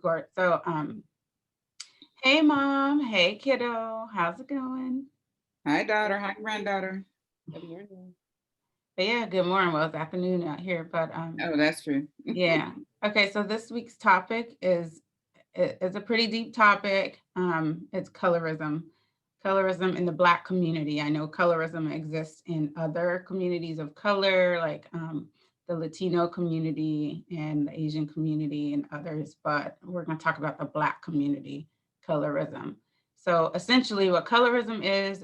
record. So, hey mom, hey kiddo, how's it going? Hi, daughter. Hi, granddaughter. Good morning. But yeah, good morning. Well, it's afternoon out here, but Oh, that's true. yeah. Okay, so this week's topic is a pretty deep topic. It's colorism. Colorism in the Black community. I know colorism exists in other communities of color, like the Latino community and the Asian community and others, but we're going to talk about the Black community colorism. So essentially, what colorism is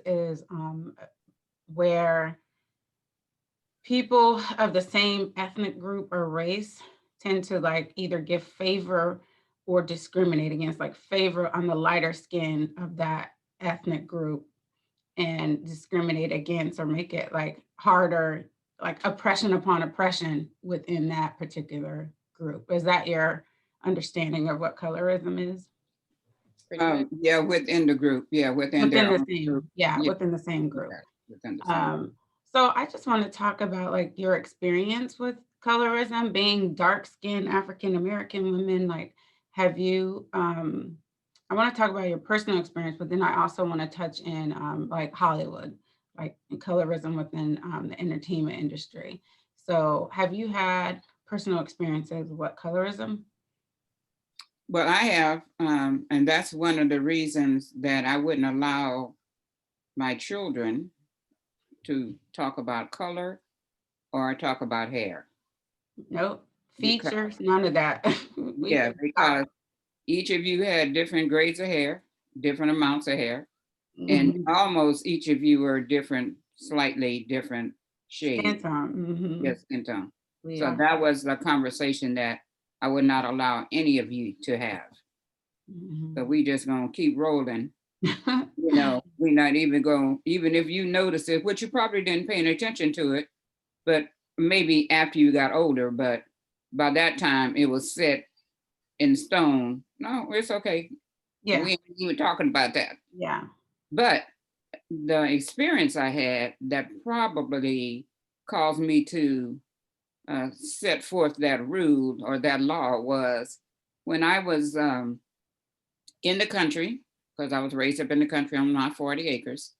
where people of the same ethnic group or race tend to like either give favor or discriminate against, like favor on the lighter skin of that ethnic group and discriminate against or make it like harder, like oppression upon oppression within that particular group. Is that your understanding of what colorism is? Pretty much. Yeah, within the group. Yeah, within Within their the own group. same, yeah, Yeah, within the same group. within the same. Um, so I just want to talk about like your experience with colorism, being dark-skinned African American women. Like, have you? I want to talk about your personal experience, but then I also want to touch in like Hollywood, like colorism within the entertainment industry. So, have you had personal experiences with colorism? Well, I have, and that's one of the reasons that I wouldn't allow my children to talk about color or talk about hair. Nope. Because, Features, none of that. We yeah, just talk. because each of you had different grades of hair, different amounts of hair, and Mhm. almost each of you were different, slightly different Skin shades. tone. Yes, skin tone. So Yeah. that was the conversation that I would not allow any of you to have. So Mhm. we just gonna keep rolling. We're not even going, even if you notice it, which you probably didn't pay any attention to it, but maybe after you got older, but by that time it was set in stone. No, it's okay. Yeah, We ain't even talking about that. yeah. But the experience I had that probably caused me to set forth that rule or that law was when I was in the country, because I was raised up in the country on my 40 acres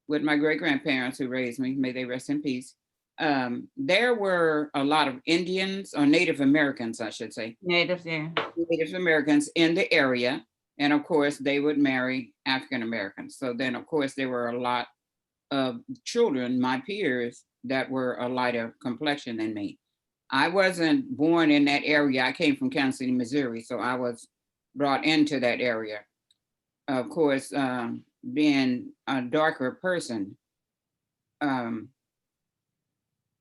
with my great grandparents who raised me, may they rest in peace. There were a lot of Indians or Native Americans, I should say, Natives, yeah. Native Americans in the area. And of course, they would marry African Americans. So then, of course, there were a lot of children, my peers, that were a lighter complexion than me. I wasn't born in that area. I came from Kansas City, Missouri. So I was brought into that area. Of course, being a darker person, um,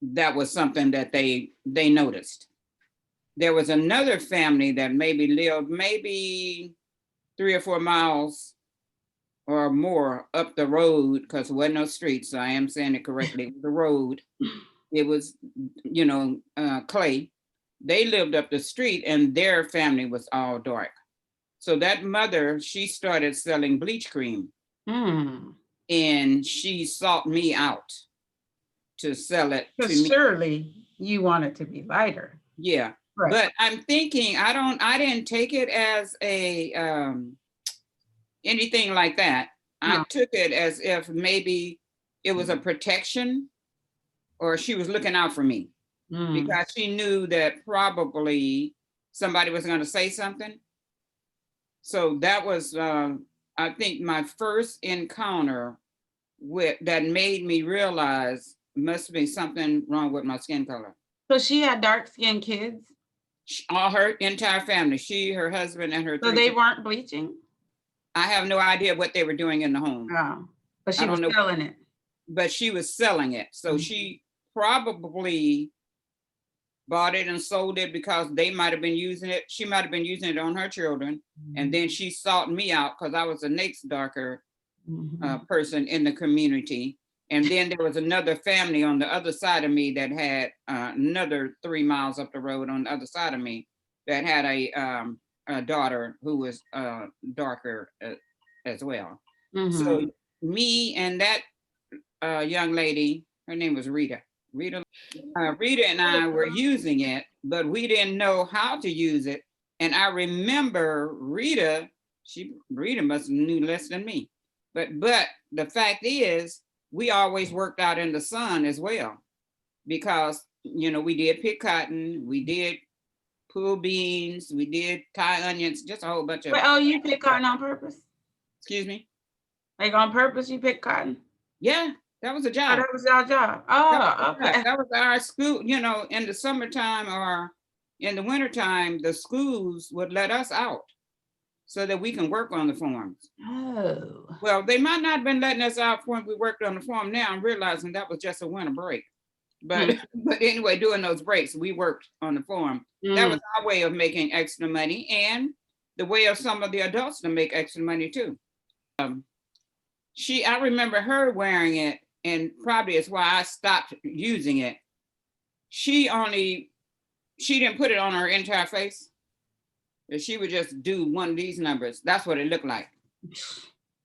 that was something that they noticed. There was another family that maybe lived maybe 3 or 4 miles or more up the road because there wasn't no street. So I am saying it correctly. The road, it was, clay. They lived up the street and their family was all dark. So that mother, she started selling bleach cream Mm. and she sought me out to sell it to Because me. surely you want it to be lighter. Yeah. Right. But I'm thinking I didn't take it as a anything like that. I No. took it as if maybe it was a protection or she was looking out for me Mm. because she knew that probably somebody was going to say something. So that was I think my first encounter with that made me realize must be something wrong with my skin color. So she had dark-skinned kids, All her entire family, she, her husband, and her so three they children. weren't bleaching? I have no idea what they were doing in the home. Oh, but I she don't was know, selling it. but she was selling it. So Mhm. she probably bought it and sold it because they might have been using it. She might have been using it on her children. And then she sought me out because I was the next darker Mhm. person in the community. And then there was another family on the other side of me that had another 3 miles up the road on the other side of me that had a daughter who was darker as well. So Mhm. me and that young lady, her name was Rita. Rita and I were using it, but we didn't know how to use it And I remember Rita must have knew less than me. But the fact is, we always worked out in the sun as well, because we did pick cotton, we did pull beans, we did tie onions, just a whole bunch of. But, oh, you pick cotton on purpose? Excuse me? Like on purpose, you pick cotton? Yeah, that was a Oh, job. that was your job. Oh, okay. That was our school, in the summertime or in the wintertime, the schools would let us out so that we can work on the farms. Oh. Well, they might not have been letting us out when we worked on the farm. Now I'm realizing that was just a winter break. But anyway, during those breaks, we worked on the farm. That was our way of making extra money, and the way of some of the adults to make extra money too. I remember her wearing it, and probably it's why I stopped using it. She didn't put it on her entire face. She would just do one of these numbers. That's what it looked like.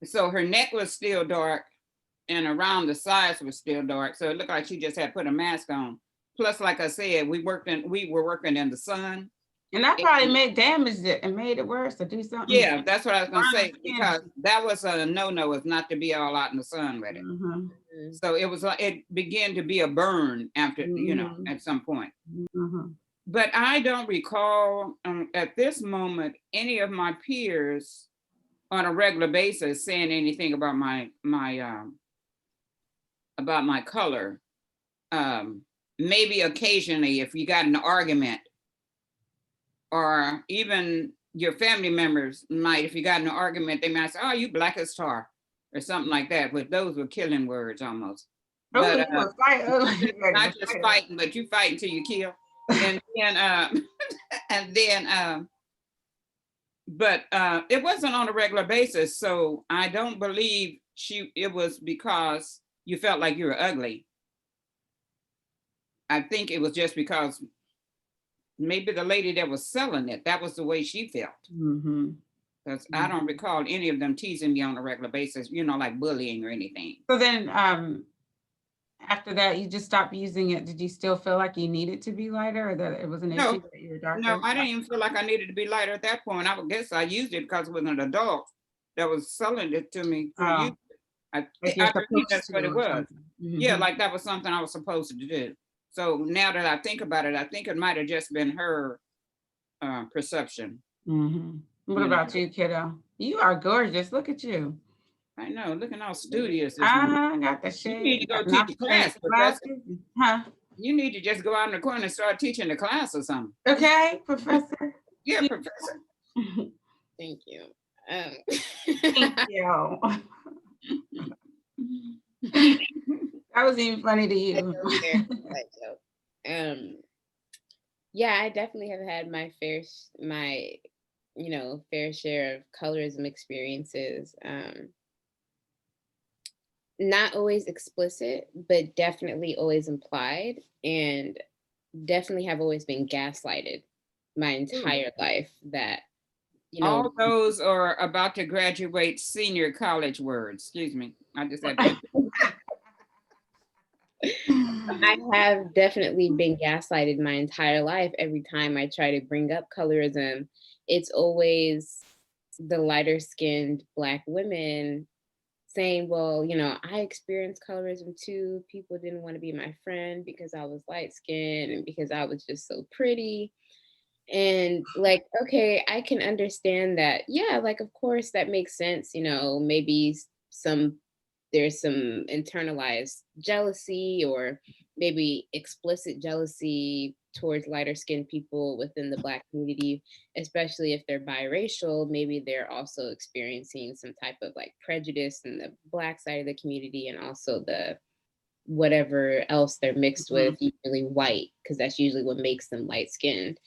So her neck was still dark, and around the sides was still dark. So it looked like she just had put a mask on. Plus, like I said, we were working in the sun. And that probably damaged it and made it worse to do something. Yeah, that's what I was gonna say, because that was a no-no, is not to be all out in the sun with it. So it began to be a burn after, at some point. But I don't recall at this moment any of my peers on a regular basis saying anything about my color. Maybe occasionally if you got in an argument, or even your family members might, if you got in an argument, they might say, "Oh, you black as tar," or something like that. But those were killing words almost. But not just fighting, but you fight until you kill. And then but it wasn't on a regular basis. So I don't believe it was because you felt like you were ugly. I think it was just because maybe the lady that was selling it, that was the way she felt. Because I don't recall any of them teasing me on a regular basis, like bullying or anything. So then after that, you just stopped using it. Did you still feel like you needed to be lighter, or that it was an issue that you were darker? No, I didn't even feel like I needed to be lighter at that point. I would guess I used it because it was an adult that was selling it to me. I believe that's what it was. Yeah, like that was something I was supposed to do. So now that I think about it, I think it might have just been her perception. What about you, kiddo? You are gorgeous. Look at you. I know, looking all studious. I got the shade. You need to go teach a class, Professor. Huh? You need to just go out in the corner and start teaching the class or something. Okay, Professor. Yeah, Professor. Thank you. Thank you. That was even funny to you. Yeah, I definitely have had my fair share of colorism experiences. Not always explicit, but definitely always implied, and definitely have always been gaslighted my entire life. That all those are about to graduate senior college words. Excuse me, I just had to. I have definitely been gaslighted my entire life. Every time I try to bring up colorism, it's always the lighter skinned Black women saying, well, I experienced colorism too. People didn't want to be my friend because I was light skinned and because I was just so pretty. And like, okay, I can understand that. Yeah, like, of course, that makes sense. Maybe there's some internalized jealousy, or maybe explicit jealousy towards lighter skinned people within the Black community, especially if they're biracial. Maybe they're also experiencing some type of like prejudice in the Black side of the community, and also the whatever else they're mixed with, usually white, because that's usually what makes them light skinned.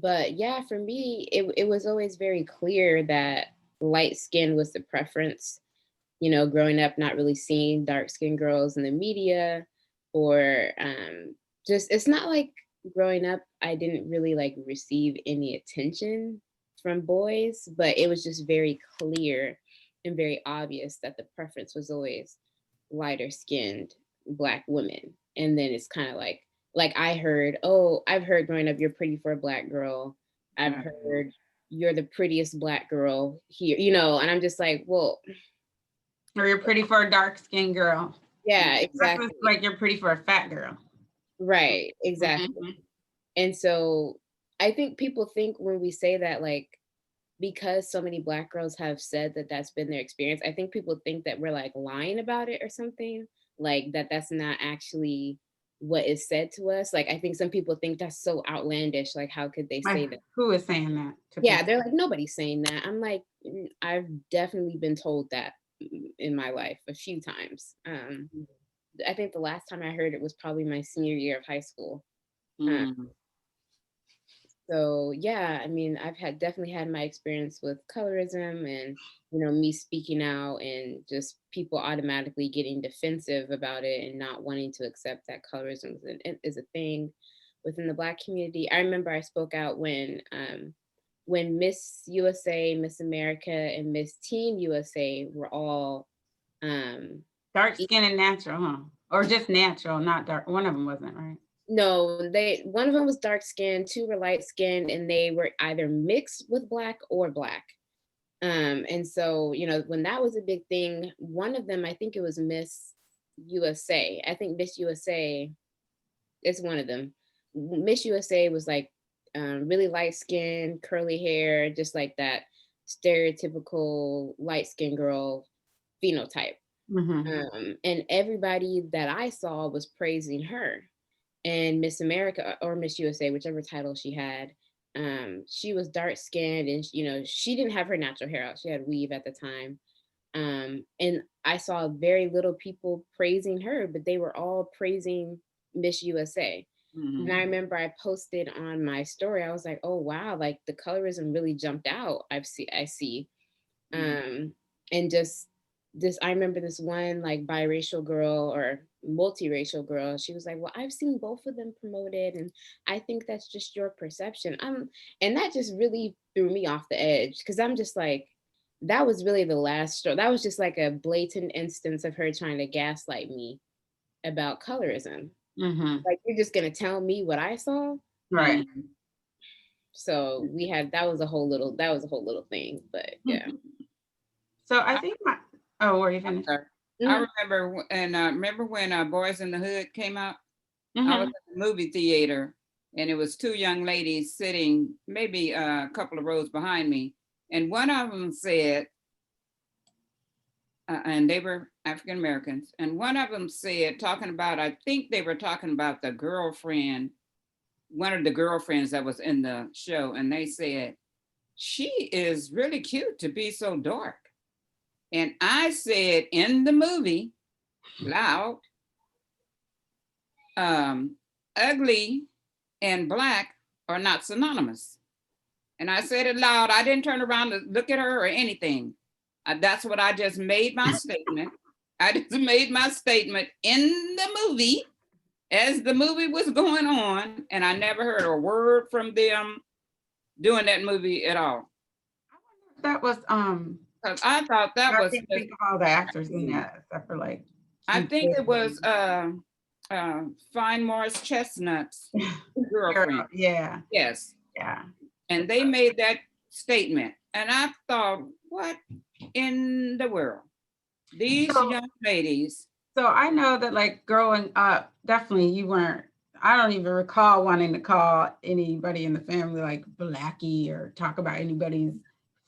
But yeah, for me, it was always very clear that light skin was the preference. Growing up, not really seeing dark skinned girls in the media, or just, it's not like growing up, I didn't really like receive any attention from boys, but it was just very clear and very obvious that the preference was always lighter skinned Black women. And then it's kind of like, like I heard, oh, I've heard growing up, you're pretty for a Black girl. I've heard you're the prettiest Black girl here, you know, and I'm just like, well, Or you're pretty for a dark-skinned girl. yeah, That's exactly. like you're pretty for a fat girl. Right, exactly. Mhm. And so I think people think when we say that, like, because so many Black girls have said that that's been their experience, I think people think that we're like lying about it or something, like that that's not actually what is said to us. Like, I think some people think that's so outlandish. Like, how could they say Like, that? who is saying that to Yeah, people? they're like, nobody's saying that. I'm like, I've definitely been told that in my life a few times. I think the last time I heard it was probably my senior year of high school. Uh, Mm. So yeah, I mean, I've had definitely had my experience with colorism and, you know, me speaking out and just people automatically getting defensive about it and not wanting to accept that colorism is a thing within the Black community. I remember I spoke out when Miss USA, Miss America, and Miss Teen USA were all um, Dark skin and natural, huh? Or just natural, not dark. One of them wasn't, right? no, they one of them was dark skinned, two were light skinned, and they were either mixed with Black or Black. And so, you know, when that was a big thing, one of them, I think it was Miss USA. I think Miss USA is one of them. Miss USA was like really light skinned, curly hair, just like that stereotypical light skinned girl phenotype. Mm-hmm. And everybody that I saw was praising her. And Miss America or Miss USA, whichever title she had, she was dark skinned and you know she didn't have her natural hair out. She had weave at the time, and I saw very little people praising her, but they were all praising Miss USA. And I Mhm. remember I posted on my story. I was like, "Oh wow! Like the colorism really jumped out. I see." Mhm. um and just this I remember this one like biracial girl or multiracial girl, she was like, well, I've seen both of them promoted and I think that's just your perception. And that just really threw me off the edge because I'm just like, that was really the last straw. That was just like a blatant instance of her trying to gaslight me about colorism. Mm-hmm. Like, you're just gonna tell me what I saw. Right. Mhm. So we had that was a whole little thing, but yeah. So I I, think oh, were you I'm finished? sorry. I Mhm. remember, and remember when Boys in the Hood came out? I was Mm-hmm. in the movie theater, and it was two young ladies sitting maybe a couple of rows behind me, and one of them said, and they were African Americans, and one of them said, talking about, I think they were talking about the girlfriend, one of the girlfriends that was in the show, and they said, she is really cute to be so dark. And I said in the movie, loud, um, ugly and black are not synonymous. And I said it loud. I didn't turn around to look at her or anything. That's what I just made my statement. I just made my statement in the movie as the movie was going on. And I never heard a word from them doing that movie at all. That was Because I thought that I was can't just, think of all the actors in that except for like I two think it was children. Fine Morris Chestnut's Girl, girlfriend. yeah, Yes. yeah. And they made that statement. And I thought, what in the world? These So young ladies, So I know that like growing up, definitely you weren't, I don't even recall wanting to call anybody in the family like Blackie or talk about anybody's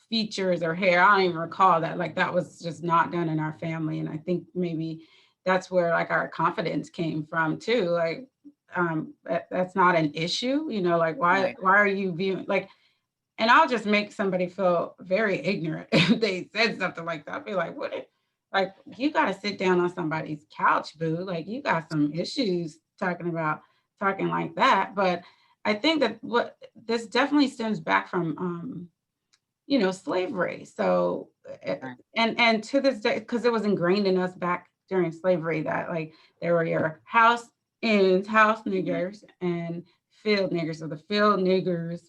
features or hair. I don't even recall that. Like that was just not done in our family. And I think maybe that's where like our confidence came from too. Like that's not an issue, like right, why are you viewing like, and I'll just make somebody feel very ignorant if they said something like that. I'll be like, like, you got to sit down on somebody's couch, boo. Like, you got some issues talking like that. But I think that what this definitely stems back from, slavery. So, right, and to this day, because it was ingrained in us back during slavery that like there were your house mhm, niggers and field niggers. So the field niggers,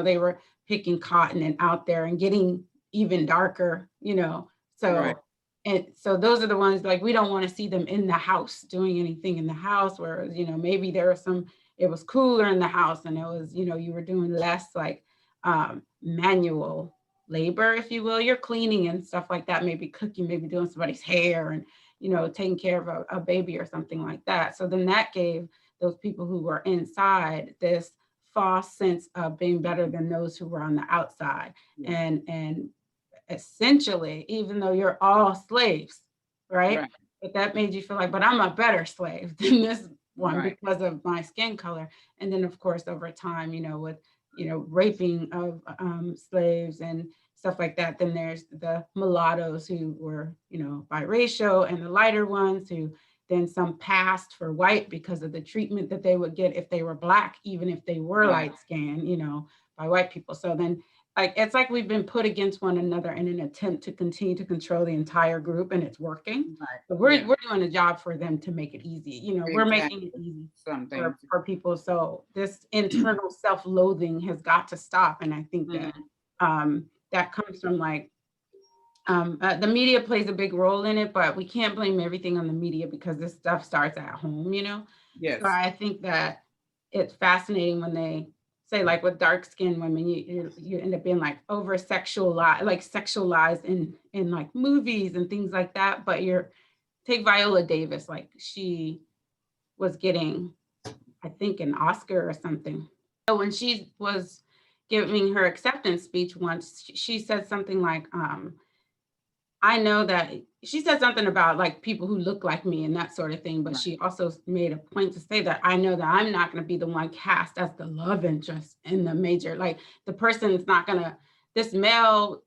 they were picking cotton and out there and getting even darker. right, So and so those are the ones like we don't want to see them in the house doing anything in the house, whereas, you know, maybe there was some, it was cooler in the house and it was, you know, you were doing less like manual labor, if you will. You're cleaning and stuff like that, maybe cooking, maybe doing somebody's hair and, you know, taking care of a baby or something like that. So then that gave those people who were inside this false sense of being better than those who were on the outside. And essentially, even though you're all slaves, right? Right. But that made you feel like, but I'm a better slave than this one Right. because of my skin color. And then of course, over time, you know, with, you know, raping of slaves and stuff like that, then there's the mulattoes who were, you know, biracial, and the lighter ones who then some passed for white because of the treatment that they would get if they were Black, even if they were Right. light skinned, you know, by white people. So then like, it's like we've been put against one another in an attempt to continue to control the entire group, and it's working. Right. But we're, Yeah. we're doing a job for them to make it easy. You know, we're making it easy Something. for people. So this internal self-loathing has got to stop. And I think that that comes from like, the media plays a big role in it, but we can't blame everything on the media because this stuff starts at home, you know? Yes. So I think that it's fascinating when they say like with dark skinned women, you end up being like over sexualized, like sexualized in like movies and things like that. But take Viola Davis, like she was getting, I think, an Oscar or something. So when she was giving her acceptance speech once, she said something like, I know that she said something about like people who look like me and that sort of thing, but she also made a point to say that I know that I'm not going to be the one cast as the love interest in the major, like the person's not going to, this male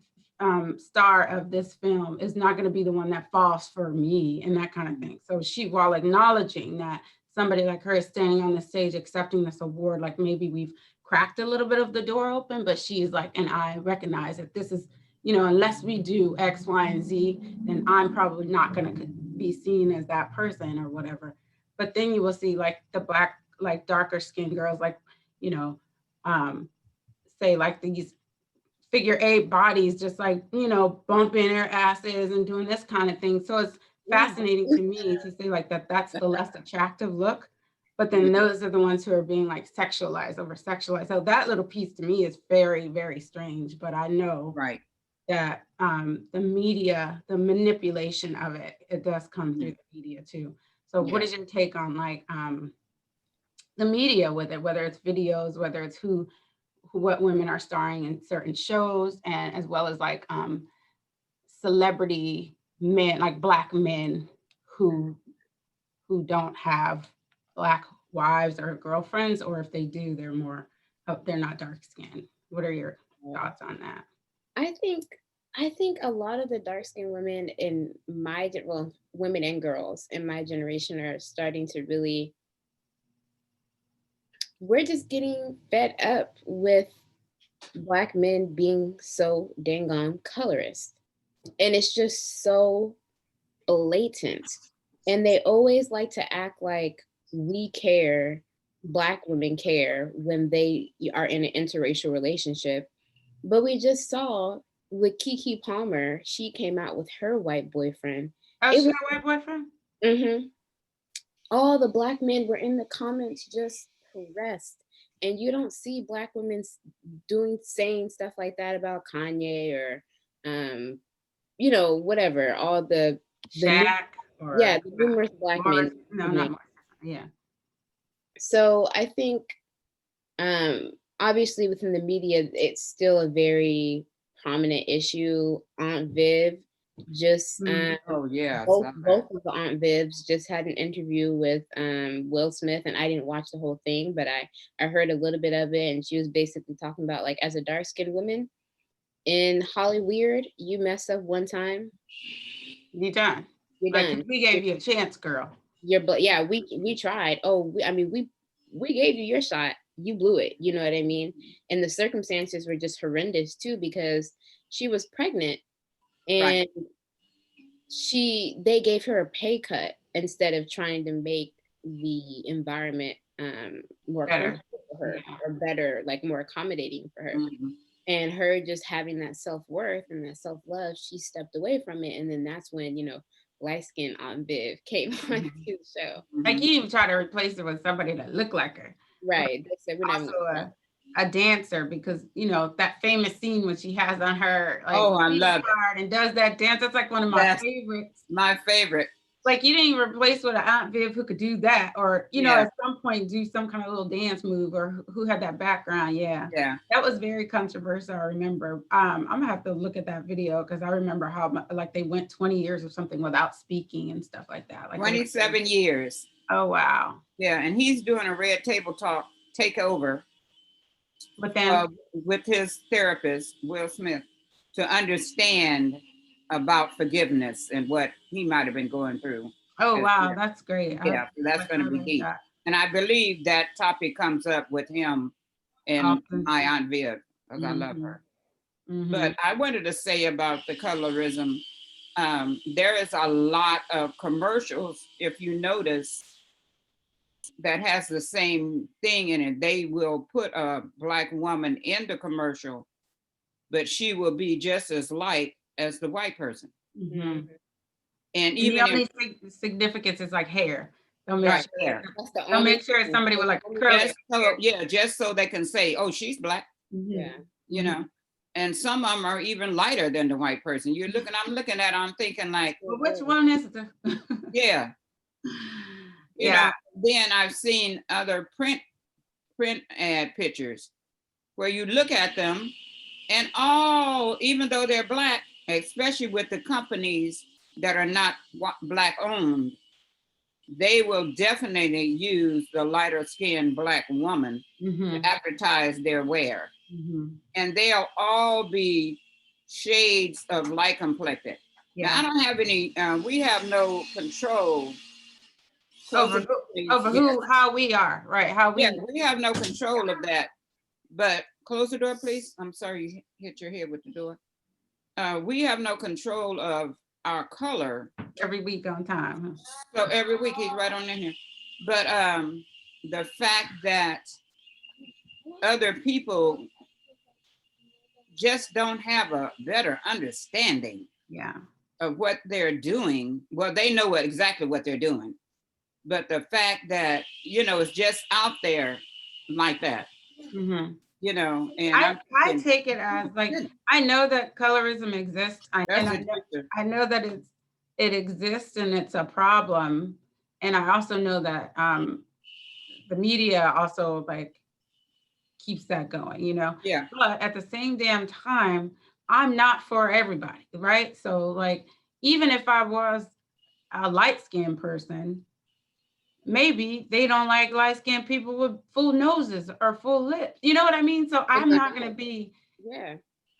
star of this film is not going to be the one that falls for me and that kind of thing. So she, while acknowledging that somebody like her is standing on the stage accepting this award, like maybe we've cracked a little bit of the door open, but she's like, and I recognize that this is, you know, unless we do X, Y, and Z, then I'm probably not going to be seen as that person or whatever. But then you will see like the Black, like darker skinned girls, like, you know, say like these figure eight bodies, just like, you know, bumping their asses and doing this kind of thing. So it's fascinating to me to say like that's the less attractive look. But then those are the ones who are being like sexualized, over sexualized. So that little piece to me is very, very strange. But I know that the media, the manipulation of it, it does come through the media too. So what is your take on like the media with it, whether it's videos, whether it's what women are starring in certain shows, and as well as like celebrity men, like Black men who don't have Black wives or girlfriends, or if they do, they're more, they're not dark skinned. What are your thoughts on that? I think a lot of the dark skinned women in women and girls in my generation are starting to really, we're just getting fed up with Black men being so dang on colorist. And it's just so blatant. And they always like to act like we care, Black women care when they are in an interracial relationship. But we just saw with Keke Palmer, she came out with her white boyfriend. Oh, she had a white boyfriend? Mm-hmm. All the Black men were in the comments just harassed. And you don't see Black women saying stuff like that about Kanye or, you know, whatever. All the Shaq or the numerous Black men. No, not Mars. Yeah. So I think, obviously within the media, it's still a very prominent issue. Aunt Viv just both of the Aunt Vivs just had an interview with Will Smith, and I didn't watch the whole thing, but I heard a little bit of it, and she was basically talking about like, as a dark-skinned woman in Hollywood, you mess up one time, you're done. You're done. We gave you a chance, girl. We tried. We gave you your shot. You blew it. You know what I mean? And the circumstances were just horrendous too, because she was pregnant and they gave her a pay cut instead of trying to make the environment more comfortable for her, or better, like more accommodating for her. And her just having that self-worth and that self-love, she stepped away from it. And then that's when, light skin Aunt Viv came onto Mhm. the show. Like you even try to replace her with somebody that looked like her. Right. They said we're not Also even a dancer because that famous scene when she has on her like Oh, I love it. leotard and does that dance. That's like one of my That's favorites. my favorite. Like you didn't even replace with an Aunt Viv who could do that, or Yeah. at some point do some kind of little dance move, or who had that background. Yeah, Yeah. that was very controversial. I remember. I'm gonna have to look at that video because I remember how like they went 20 years or something without speaking and stuff like that. Like 27 years. Oh wow. Yeah, and he's doing a Red Table Talk takeover But then with his therapist, Will Smith, to understand about forgiveness and what he might have been going through. oh wow, that's great. Yeah, so that's going to be deep. And I believe that topic comes up with him and Often. my Aunt Viv, because I love her. Mhm. But I wanted to say about the colorism, there is a lot of commercials, if you notice, that has the same thing in it. They will put a Black woman in the commercial, but she will be just as light as the white person. Mhm. And And even the only significance is like hair. They'll make right sure, there, That's the they'll only make sure it's somebody with like only curly just so, yeah, just so they can say, oh, she's Black, Yeah. you know. And some of them are even lighter than the white person. I'm looking at, I'm thinking like, Well, which one is the yeah, you know. Then I've seen other print ad pictures where you look at them and even though they're Black, especially with the companies that are not Black owned, they will definitely use the lighter skinned Black woman to advertise their wear. And they'll all be shades of light complected. Yeah. Now, I don't have any, we have no control over who, how we are, right? How we. Yeah, we have no control of that. But close the door, please. I'm sorry you hit your head with the door. We have no control of our color. Every week on time. So every week he's right on in here. But the fact that other people just don't have a better understanding of what they're doing. Well, they know exactly what they're doing. But the fact that, it's just out there like that. And I take it as like, I know that colorism exists. I know that it exists and it's a problem. And I also know that the media also like keeps that going, Yeah. But at the same damn time, I'm not for everybody, right? So like, even if I was a light-skinned person, maybe they don't like light-skinned people with full noses or full lips. You know what I mean? So I'm not going to be,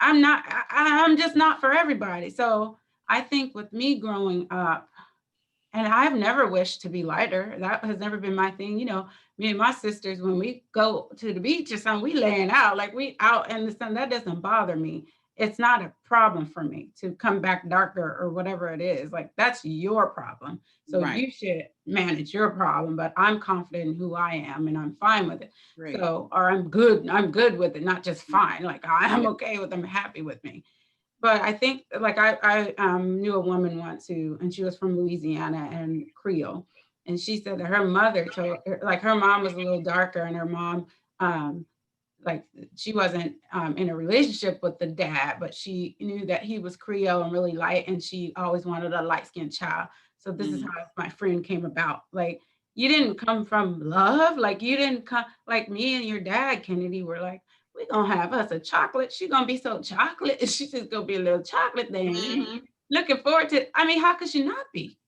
I'm just not for everybody. So I think with me growing up, and I've never wished to be lighter. That has never been my thing. Me and my sisters, when we go to the beach or something, we laying out, like we out in the sun. That doesn't bother me. It's not a problem for me to come back darker or whatever it is. Like that's your problem. So you should manage your problem, but I'm confident in who I am and I'm fine with it. Right. So, or I'm good with it, not just fine. Like I'm okay with them, happy with me. But I think like I knew a woman once and she was from Louisiana and Creole. And she said that her mother told her, like her mom was a little darker and her mom, like she wasn't in a relationship with the dad, but she knew that he was Creole and really light, and she always wanted a light-skinned child. So this is how my friend came about. Like you didn't come from love, like you didn't come like me and your dad, Kennedy, were like, we're gonna have us a chocolate. She's gonna be so chocolate. She's just gonna be a little chocolate thing. Looking forward to, I mean, how could she not be?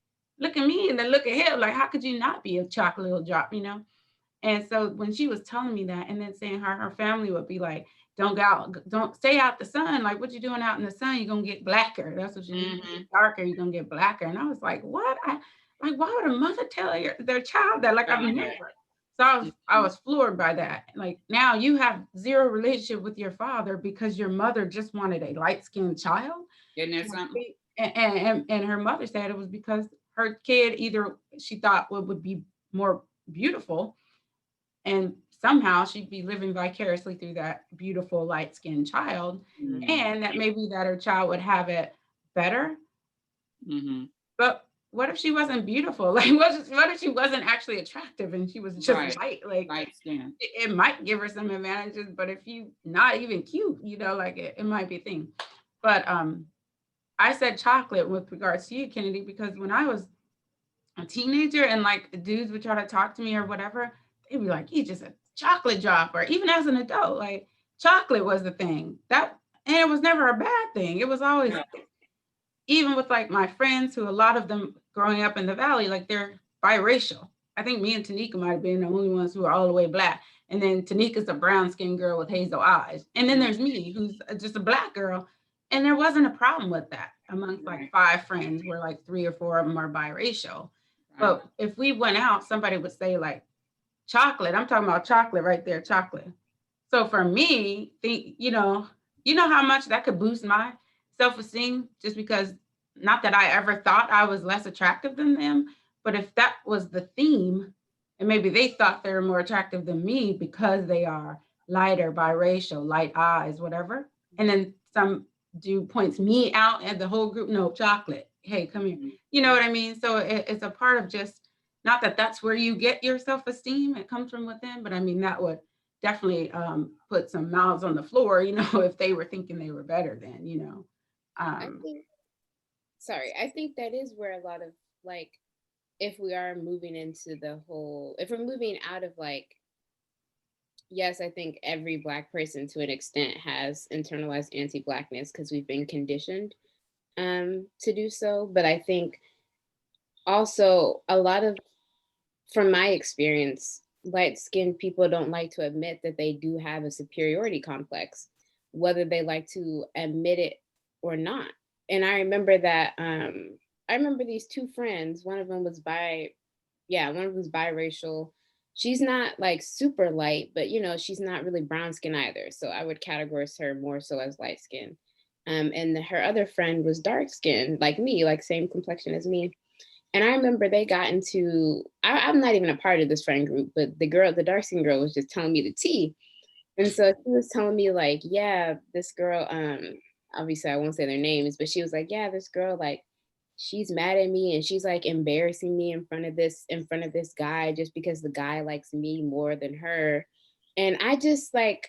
Look at me and then look at him. Like, how could you not be a chocolate little drop, And so when she was telling me that, and then saying her family would be like, don't go out, don't stay out the sun. Like, what you doing out in the sun? You're gonna get blacker. That's what you need. Darker, you're gonna get blacker. And I was like, what? Like, why would a mother tell their child that? Like, I've never. So I was floored by that. Like now you have zero relationship with your father because your mother just wanted a light-skinned child. Isn't that something? And her mother said it was because her kid either she thought would be more beautiful and somehow she'd be living vicariously through that beautiful light-skinned child, Mhm. and that maybe that her child would have it better. Mhm. But what if she wasn't beautiful? Like, what if she wasn't actually attractive and she was just Right. light? Like, Light skin. it might give her some advantages, but if you not even cute, like it might be a thing. But I said chocolate with regards to you, Kennedy, because when I was a teenager and like dudes would try to talk to me or whatever, they'd be like, "You just a chocolate drop," or even as an adult, like chocolate was the thing. And it was never a bad thing. It was always, even with like my friends, who a lot of them growing up in the valley, like they're biracial. I think me and Tanika might have been the only ones who are all the way black. And then Tanika's a brown skinned girl with hazel eyes. And then there's me, who's just a black girl. And there wasn't a problem with that amongst like Right. 5 friends, where like 3 or 4 of them are biracial. Right. But if we went out, somebody would say like chocolate. I'm talking about chocolate right there, chocolate. So for me, you know how much that could boost my self-esteem, just because, not that I ever thought I was less attractive than them, but if that was the theme, and maybe they thought they were more attractive than me because they are lighter, biracial, light eyes, whatever. And then some dude points me out and the whole group, no, chocolate. Hey, come here. Mhm. You know what I mean? So it's a part of just, not that that's where you get your self-esteem, it comes from within, but I mean, that would definitely put some mouths on the floor, if they were thinking they were better than, I um, think, sorry, I think that is where a lot of like, if we are moving into the whole, if we're moving out of like, yes, I think every Black person to an extent has internalized anti-Blackness because we've been conditioned to do so. But I think also a lot of, from my experience, light skinned people don't like to admit that they do have a superiority complex, whether they like to admit it or not. And I remember that I remember these two friends, one of them was one of them's biracial. She's not like super light, but she's not really brown skin either. So I would categorize her more so as light skin. And her other friend was dark skin, like me, like same complexion as me. And I remember they got into, I'm not even a part of this friend group, but the dark skin girl was just telling me the tea. And so she was telling me like, yeah, this girl, obviously I won't say their names, but she was like, yeah, this girl, like, she's mad at me and she's like embarrassing me in front of this guy just because the guy likes me more than her. And I just like,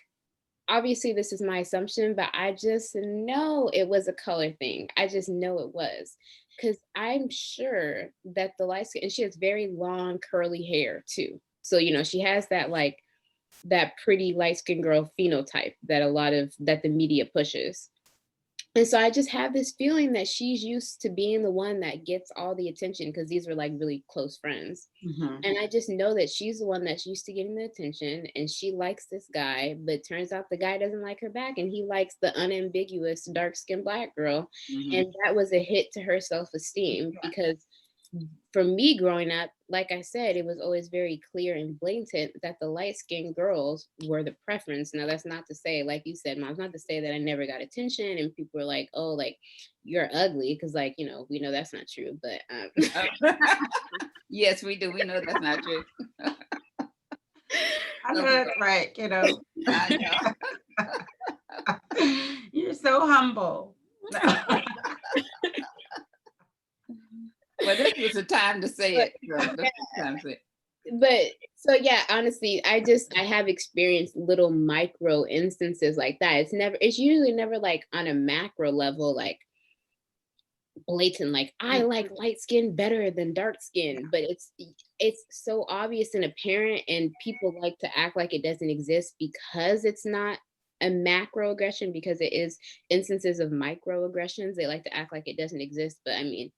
obviously this is my assumption, but I just know it was a color thing. I just know it was. Because I'm sure that the light skin, and she has very long curly hair too. So, she has that like that pretty light skinned girl phenotype that the media pushes. And so I just have this feeling that she's used to being the one that gets all the attention because these were like really close friends. mhm. And I just know that she's the one that's used to getting the attention and she likes this guy, but turns out the guy doesn't like her back and he likes the unambiguous dark skinned Black girl. Mhm. And that was a hit to her self esteem because for me growing up, like I said, it was always very clear and blatant that the light skinned girls were the preference. Now, that's not to say, like you said, Mom, it's not to say that I never got attention and people were like, oh, like you're ugly. Cause, like, we know that's not true. But Yes, we do. We know that's not true. I know that's right, kiddo. I know. You're so humble. Well, this was the time to say But it. So this is the time to say it. but so yeah, honestly, I have experienced little micro instances like that. It's usually never like on a macro level, like blatant, like I like light skin better than dark skin, but it's so obvious and apparent, and people like to act like it doesn't exist because it's not a macro aggression, because it is instances of microaggressions. They like to act like it doesn't exist, but I mean,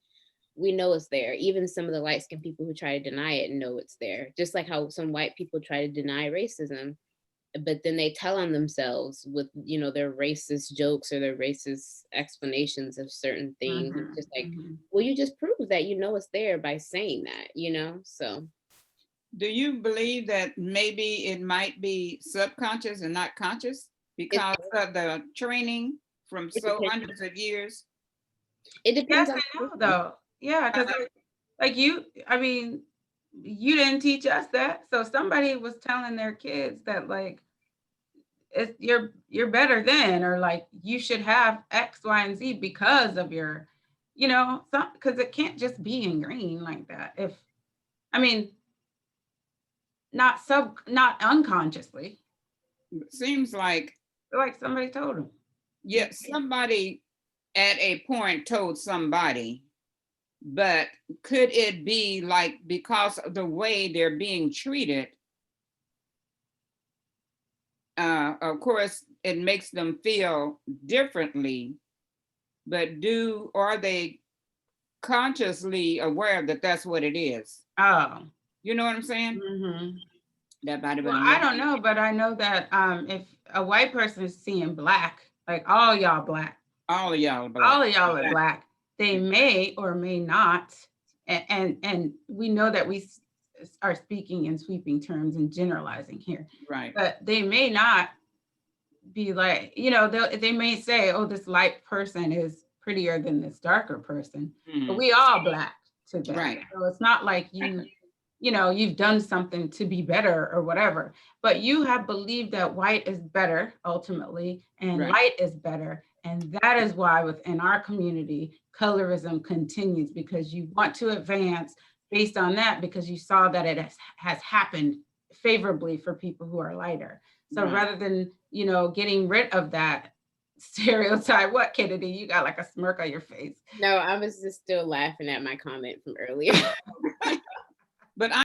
we know it's there. Even some of the light skinned people who try to deny it know it's there. Just like how some white people try to deny racism, but then they tell on themselves with, their racist jokes or their racist explanations of certain things. It's Mhm, just like, mhm. well, you just prove that it's there by saying that. So Do you believe that maybe it might be subconscious and not conscious it because of the training from it so depends. hundreds of years? It depends Yes on and the no, person. though. Yeah, because like you, I mean, you didn't teach us that. So somebody was telling their kids that like you're better than, or like you should have X, Y, and Z because of your, some, because it can't just be in green like that. If I mean, not unconsciously, Seems like somebody told them. yeah, somebody at a point told somebody, but could it be like because of the way they're being treated? Of course, it makes them feel differently, but are they consciously aware that that's what it is? Oh. You know what I'm saying? Mm-hmm. That might have been Well, a I little. don't know, but I know that if a white person is seeing black, like all y'all black, All of y'all are black. all of y'all are black, they may or may not, and we know that we are speaking in sweeping terms and generalizing here, Right. but they may not be like, they may say, oh, this light person is prettier than this darker person, but we all black to them. Right. So it's not like you've done something to be better or whatever, but you have believed that white is better ultimately and Right. light is better. And that is why within our community, colorism continues, because you want to advance based on that, because you saw that it has happened favorably for people who are lighter. So Right. rather than, getting rid of that stereotype, what, Kennedy? You got like a smirk on your face. No, I was just still laughing at my comment from earlier. But